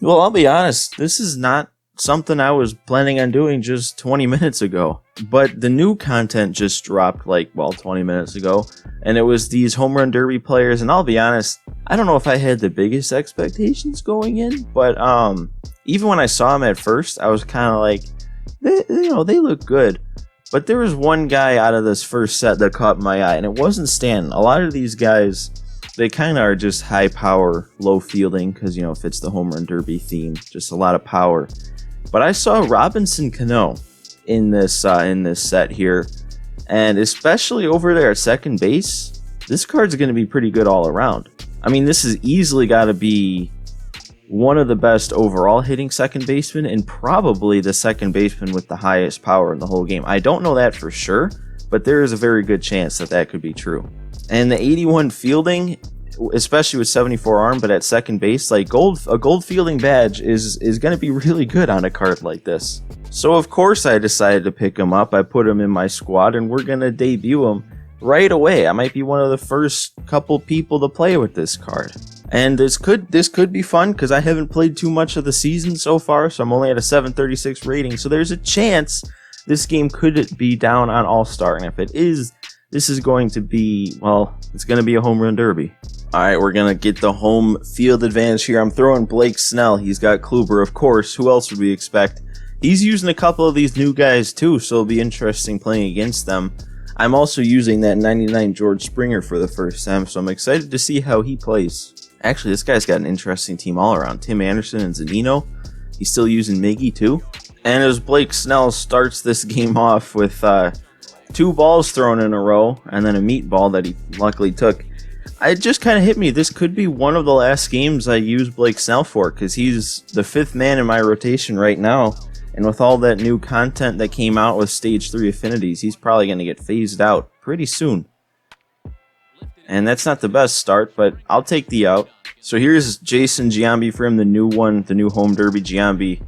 Well, I'll be honest, this is not something I was planning on doing just 20 minutes ago. But the new content just dropped 20 minutes ago. And it was these home run derby players. And I'll be honest, I don't know if I had the biggest expectations going in. But even when I saw them at first, I was kind of like, they look good. But there was one guy out of this first set that caught my eye. And it wasn't Stanton. A lot of these guys, they kind of are just high power, low fielding. Because, it fits the home run derby theme. Just a lot of power. But I saw Robinson Cano in this set here, and especially over there at second base, this card's going to be pretty good all around. I mean, this has easily got to be one of the best overall hitting second basemen, and probably the second baseman with the highest power in the whole game. I don't know that for sure, but there is a very good chance that that could be true. And the 81 fielding, especially with 74 arm, but at second base, a gold fielding badge is going to be really good on a card like this. So of course I decided to pick him up. I put him in my squad, and we're going to debut him right away. I might be one of the first couple people to play with this card. And this could be fun because I haven't played too much of the season so far, so I'm only at a 736 rating. So there's a chance this game could be down on All-Star, and if it is, this is going to be, it's going to be a home run derby. All right, we're going to get the home field advantage here. I'm throwing Blake Snell. He's got Kluber, of course. Who else would we expect? He's using a couple of these new guys, too, so it'll be interesting playing against them. I'm also using that 99 George Springer for the first time, so I'm excited to see how he plays. Actually, this guy's got an interesting team all around. Tim Anderson and Zunino. He's still using Miggy, too. And as Blake Snell starts this game off with 2 balls thrown in a row, and then a meatball that he luckily took, it just kind of hit me. This could be one of the last games I use Blake Snell for, because he's the 5th man in my rotation right now. And with all that new content that came out with Stage 3 Affinities, he's probably going to get phased out pretty soon. And that's not the best start, but I'll take the out. So here's Jason Giambi for him, the new one, the new home derby Giambi.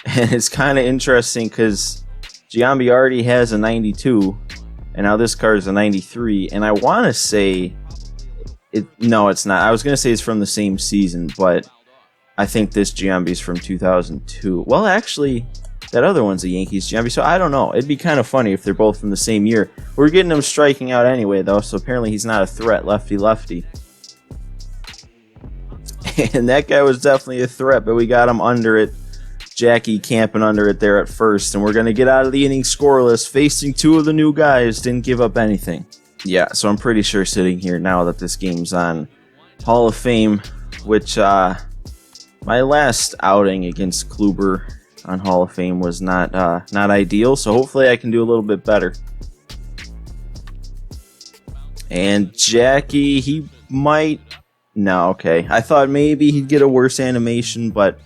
And it's kind of interesting because Giambi already has a 92, and now this card is a 93. And I want to say, no, it's not. I was going to say it's from the same season, but I think this Giambi's from 2002. Well, actually, that other one's a Yankees Giambi, so I don't know. It'd be kind of funny if they're both from the same year. We're getting him striking out anyway, though, so apparently he's not a threat, lefty-lefty. And that guy was definitely a threat, but we got him under it. Jackie camping under it there at first, and we're going to get out of the inning scoreless, facing 2 of the new guys. Didn't give up anything. Yeah, so I'm pretty sure sitting here now that this game's on Hall of Fame, which my last outing against Kluber on Hall of Fame was not ideal, so hopefully I can do a little bit better. And Jackie, he might... No, okay. I thought maybe he'd get a worse animation, but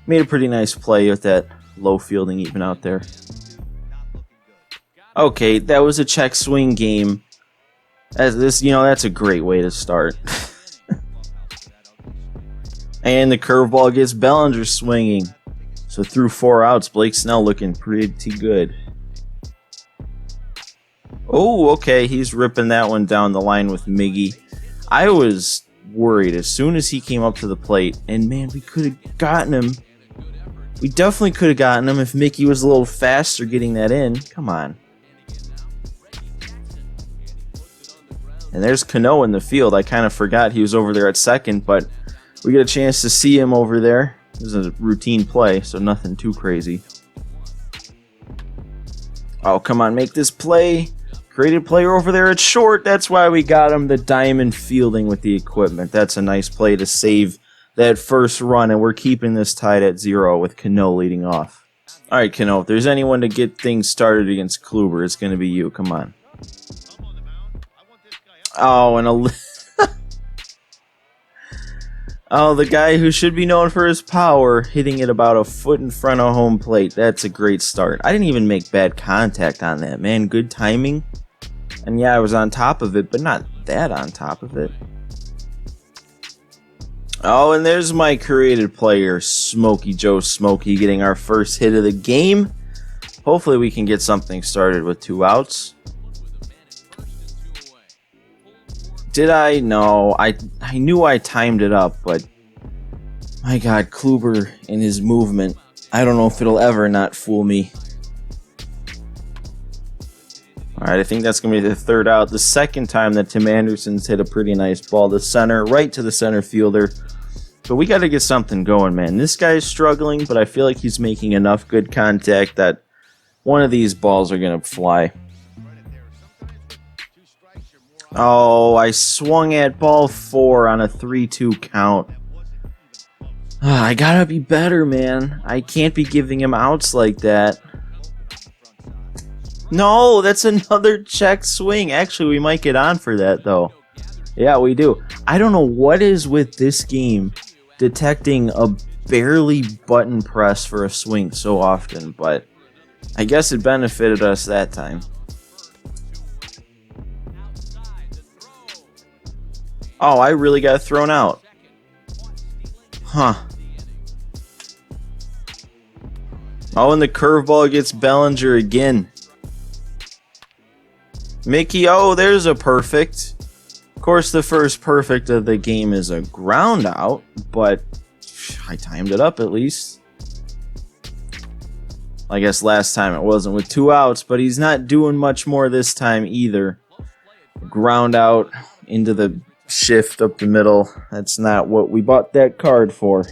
made a pretty nice play with that low fielding even out there. Okay, that was a check swing game. That's a great way to start. And the curveball gets Bellinger swinging. So through 4 outs, Blake Snell looking pretty good. Oh, okay, he's ripping that one down the line with Miggy. I was worried as soon as he came up to the plate, and man, we could have gotten him. We definitely could have gotten him if Mickey was a little faster getting that in. Come on. And there's Cano in the field. I kind of forgot he was over there at second, but we get a chance to see him over there. This is a routine play, so nothing too crazy. Oh, come on, make this play. Created player over there at short. That's why we got him the diamond fielding with the equipment. That's a nice play to save that first run, and we're keeping this tied at 0 with Cano leading off. All right, Cano, if there's anyone to get things started against Kluber, it's going to be you. Come on. Oh, and oh, the guy who should be known for his power, hitting it about a foot in front of home plate. That's a great start. I didn't even make bad contact on that, man. Good timing. And yeah, I was on top of it, but not that on top of it. Oh, and there's my created player, Smokey Joe Smokey, getting our first hit of the game. Hopefully we can get something started with 2 outs. Did I? No, I knew I timed it up, but My God, Kluber and his movement. I don't know if it'll ever not fool me. Alright, I think that's going to be the third out. The second time that Tim Anderson's hit a pretty nice ball to center, right to the center fielder. But we got to get something going, man. This guy's struggling, but I feel like he's making enough good contact that one of these balls are going to fly. Oh, I swung at ball 4 on a 3-2 count. I gotta be better, man. I can't be giving him outs like that. No, that's another check swing. Actually, we might get on for that, though. Yeah, we do. I don't know what is with this game detecting a barely button press for a swing so often, but I guess it benefited us that time. Oh, I really got thrown out. Huh. Oh, and the curveball gets Bellinger again. Mickey, oh, there's a perfect. Of course, the first perfect of the game is a ground out, but I timed it up at least. I guess last time it wasn't with 2 outs, but he's not doing much more this time either. Ground out into the shift up the middle. That's not what we bought that card for.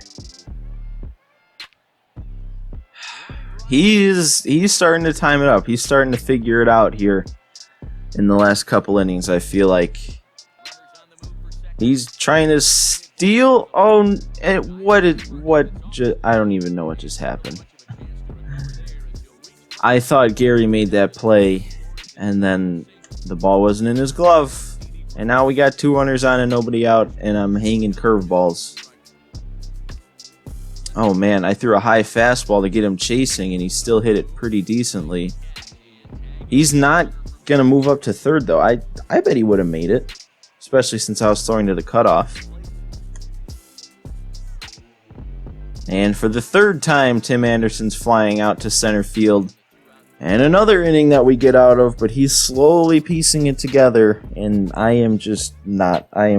He's starting to time it up. He's starting to figure it out here in the last couple innings. I feel like he's trying to steal. Oh, I don't even know what just happened. I thought Gary made that play, and then the ball wasn't in his glove. And now we got 2 runners on and nobody out, and I'm hanging curveballs. Oh man, I threw a high fastball to get him chasing, and he still hit it pretty decently. He's not going to move up to third, though. I bet he would have made it, especially since I was throwing to the cutoff. And for the third time, Tim Anderson's flying out to center field. And another inning that we get out of, but he's slowly piecing it together, and I am just not. I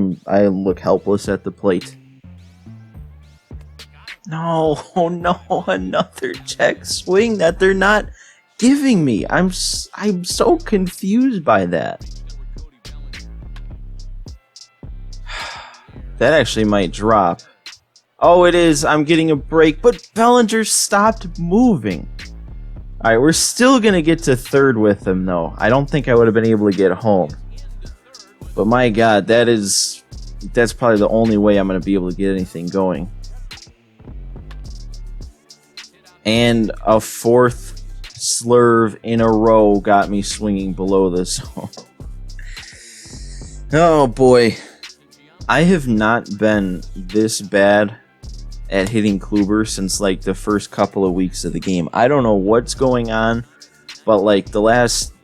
look helpless at the plate. No, oh no, another check swing that they're not giving me. I'm so confused by that. That actually might drop. Oh, it is. I'm getting a break, but Bellinger stopped moving. All right, we're still going to get to third with him, though. I don't think I would have been able to get home. But my God, that's probably the only way I'm going to be able to get anything going. And a 4th slurve in a row got me swinging below the zone. Oh, boy. I have not been this bad at hitting Kluber since like the first couple of weeks of the game. I don't know what's going on, but like the last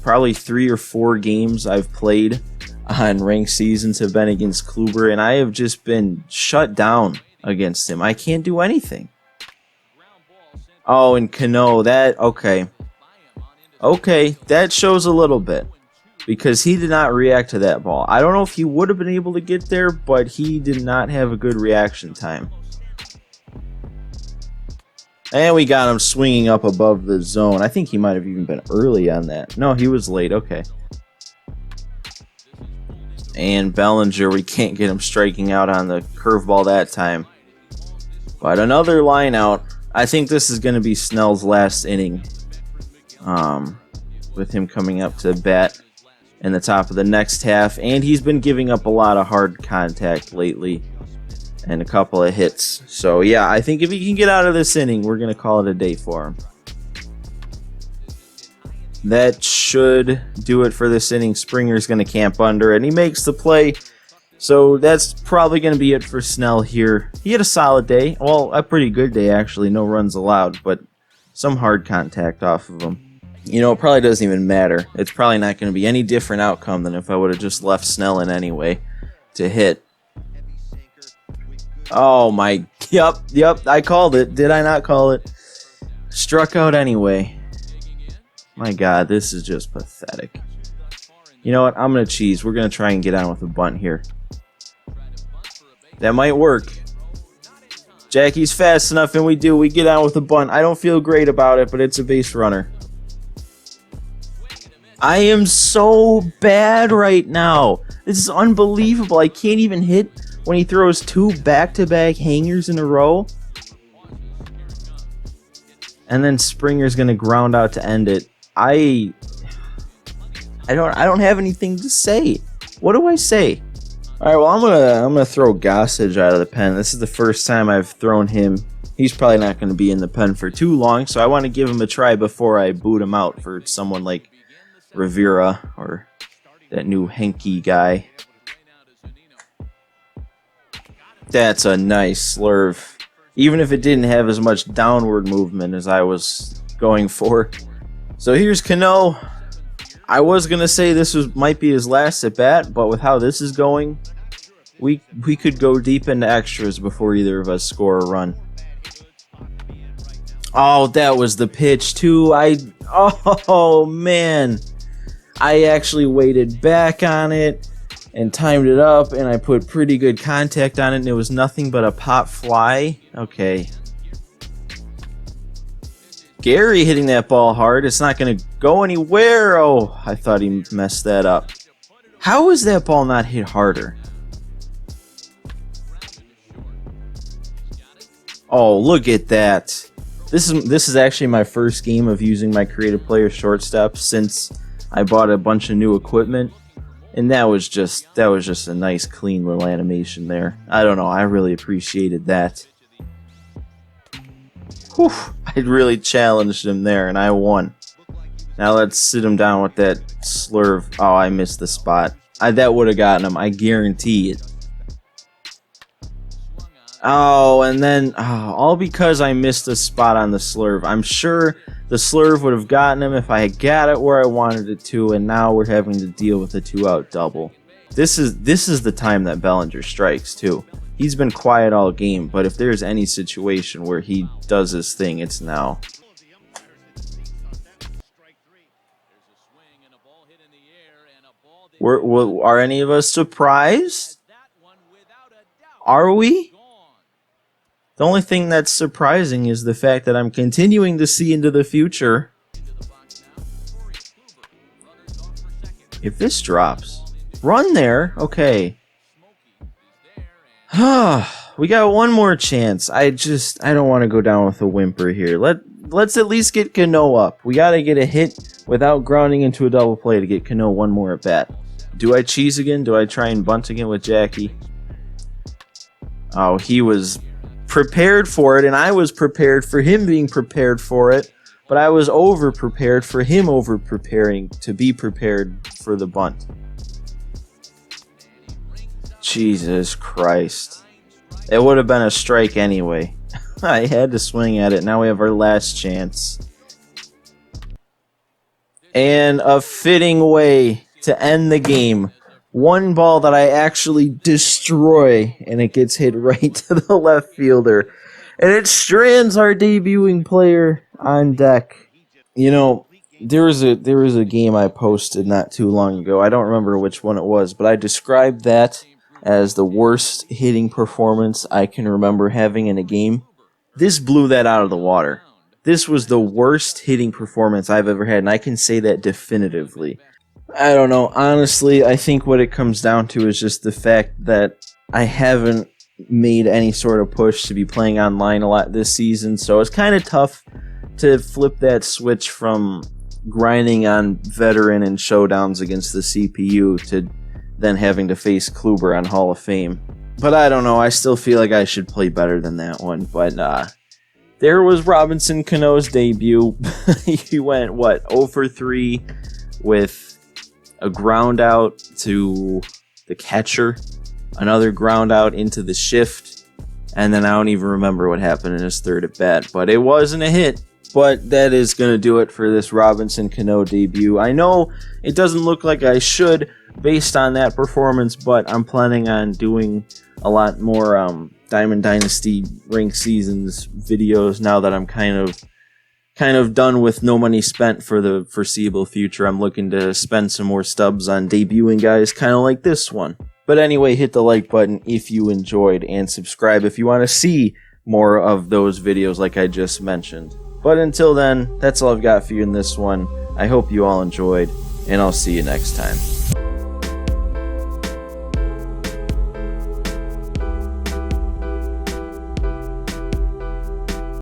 probably 3 or 4 games I've played on ranked seasons have been against Kluber, and I have just been shut down against him. I can't do anything. Oh, and Cano, okay, that shows a little bit, because he did not react to that ball. I don't know if he would have been able to get there, but he did not have a good reaction time. And we got him swinging up above the zone. I think he might have even been early on that. No, he was late. Okay. And Bellinger, we can't get him striking out on the curveball that time. But another line out. I think this is going to be Snell's last inning. With him coming up to bat in the top of the next half. And he's been giving up a lot of hard contact lately. And a couple of hits. So, yeah, I think if he can get out of this inning, we're going to call it a day for him. That should do it for this inning. Springer's going to camp under, and he makes the play. So that's probably going to be it for Snell here. He had a solid day. Well, a pretty good day, actually. No runs allowed, but some hard contact off of him. You know, it probably doesn't even matter. It's probably not going to be any different outcome than if I would have just left Snell in anyway to hit. Oh my, yep, I called it. Did I not call it? Struck out anyway. My God, this is just pathetic. You know what, I'm going to cheese. We're going to try and get on with a bunt here. That might work. Jackie's fast enough, and we get on with the bunt. I don't feel great about it, but it's a base runner. I am so bad right now. This is unbelievable. I can't even hit when he throws 2 back-to-back hangers in a row. And then Springer's gonna ground out to end it. I don't have anything to say. What do I say? All right, well, I'm gonna throw Gossage out of the pen. This is the first time I've thrown him. He's probably not going to be in the pen for too long, so I want to give him a try before I boot him out for someone like Rivera or that new Henke guy. That's a nice slurve, even if it didn't have as much downward movement as I was going for. So here's Cano. I was gonna say might be his last at bat, but with how this is going, we could go deep into extras before either of us score a run. Oh, that was the pitch too. Oh man, I actually waited back on it and timed it up, and I put pretty good contact on it, and it was nothing but a pop fly. Okay. Gary hitting that ball hard. It's not going to go anywhere. Oh, I thought he messed that up. How is that ball not hit harder? Oh, look at that. This is actually my first game of using my creative player shortstop since I bought a bunch of new equipment. And that was just a nice clean little animation there. I don't know, I really appreciated that. Whew, I really challenged him there, and I won. Now let's sit him down with that slurve. Oh, I missed the spot. That would have gotten him, I guarantee it. Oh, and then, all because I missed a spot on the slurve. I'm sure the slurve would have gotten him if I had got it where I wanted it to, and now we're having to deal with a 2-out double. This is the time that Bellinger strikes, too. He's been quiet all game, but if there's any situation where he does his thing, it's now. Are any of us surprised? Are we? The only thing that's surprising is the fact that I'm continuing to see into the future. If this drops, run there, okay. We got one more chance. I don't want to go down with a whimper here. Let's at least get Cano up. We got to get a hit without grounding into a double play to get Cano one more at bat. Do I cheese again? Do I try and bunt again with Jackie? Oh, he was prepared for it, and I was prepared for him being prepared for it, but I was over-prepared for him over-preparing to be prepared for the bunt. Jesus Christ. It would have been a strike anyway. I had to swing at it. Now we have our last chance. And a fitting way to end the game. One ball that I actually destroy, and it gets hit right to the left fielder. And it strands our debuting player on deck. You know, there was a game I posted not too long ago. I don't remember which one it was, but I described that as the worst hitting performance I can remember having in a game. This blew that out of the water. This was the worst hitting performance I've ever had, and I can say that definitively. I don't know. Honestly, I think what it comes down to is just the fact that I haven't made any sort of push to be playing online a lot this season, so it's kind of tough to flip that switch from grinding on veteran and showdowns against the CPU to then having to face Kluber on Hall of Fame. But I don't know, I still feel like I should play better than that one. But there was Robinson Cano's debut. He went, 0 for 3 with a ground out to the catcher, another ground out into the shift, and then I don't even remember what happened in his third at bat. But it wasn't a hit. But that is going to do it for this Robinson Cano debut. I know it doesn't look like I should based on that performance, but I'm planning on doing a lot more Diamond Dynasty rank seasons videos now that I'm kind of done with no money spent for the foreseeable future. I'm looking to spend some more stubs on debuting guys kind of like this one. But anyway, hit the like button if you enjoyed, and subscribe if you want to see more of those videos like I just mentioned. But until then, that's all I've got for you in this one. I hope you all enjoyed, and I'll see you next time.